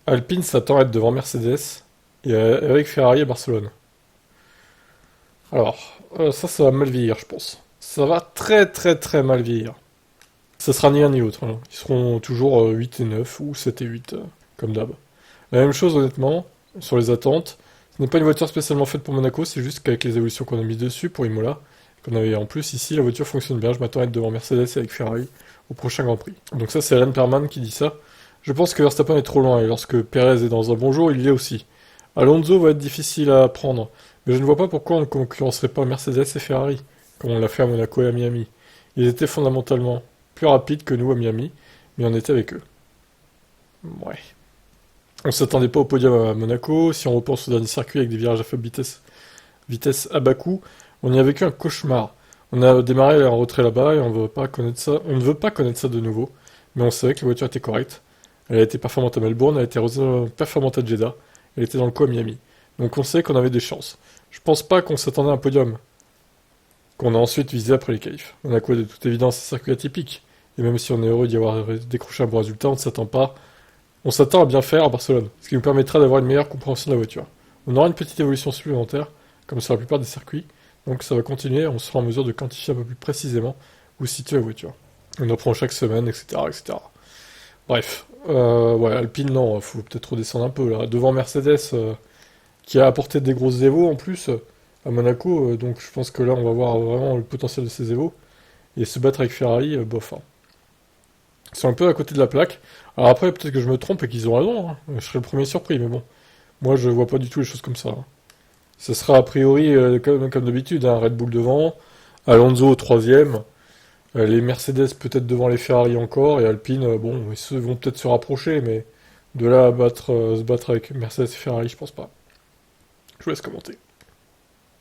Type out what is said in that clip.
Alpine s'attend à être devant Mercedes et avec Ferrari à Barcelone. Alors, ça va mal vieillir, je pense. Ça va très très très mal vieillir. Ça sera ni l'un ni l'autre, hein. Ils seront toujours 8 et 9 ou 7 et 8, comme d'hab. La même chose, honnêtement, sur les attentes. Ce n'est pas une voiture spécialement faite pour Monaco, c'est juste qu'avec les évolutions qu'on a mis dessus pour Imola, qu'on avait en plus ici, la voiture fonctionne bien. Je m'attends à être devant Mercedes et avec Ferrari au prochain Grand Prix. Donc ça, c'est Ren Perman qui dit ça. Je pense que Verstappen est trop loin et lorsque Perez est dans un bon jour, il y est aussi. Alonso va être difficile à prendre, mais je ne vois pas pourquoi on ne concurrencerait pas Mercedes et Ferrari, comme on l'a fait à Monaco et à Miami. Ils étaient fondamentalement plus rapides que nous à Miami, mais on était avec eux. Ouais. On s'attendait pas au podium à Monaco. Si on repense au dernier circuit avec des virages à faible vitesse à bas coût, on y a vécu un cauchemar. On a démarré en retrait là-bas et on veut pas connaître ça. On ne veut pas connaître ça de nouveau. Mais on savait que la voiture était correcte. Elle a été performante à Melbourne, elle a été performante à Jeddah. Elle était dans le coup à Miami. Donc on sait qu'on avait des chances. Je pense pas qu'on s'attendait à un podium, qu'on a ensuite visé après les qualifs. Monaco est de toute évidence un circuit atypique. Et même si on est heureux d'y avoir décroché un bon résultat, on ne s'attend pas on s'attend à bien faire à Barcelone, ce qui nous permettra d'avoir une meilleure compréhension de la voiture. On aura une petite évolution supplémentaire, comme sur la plupart des circuits, donc ça va continuer et on sera en mesure de quantifier un peu plus précisément où se situe la voiture. On apprend chaque semaine, etc. etc. Bref, ouais, Alpine, non, faut peut-être redescendre un peu là. Devant Mercedes, qui a apporté des grosses évos en plus à Monaco, donc je pense que là on va voir vraiment le potentiel de ces évos. Et se battre avec Ferrari, bof, hein. Ils sont un peu à côté de la plaque. Alors après, peut-être que je me trompe et qu'ils ont raison, hein. Je serai le premier surpris, mais bon. Moi, je vois pas du tout les choses comme ça, hein. Ce sera a priori, comme d'habitude, hein, Red Bull devant, Alonso au troisième, les Mercedes peut-être devant les Ferrari encore, et Alpine, bon, vont peut-être se rapprocher, mais de là à se battre avec Mercedes et Ferrari, je pense pas. Je vous laisse commenter.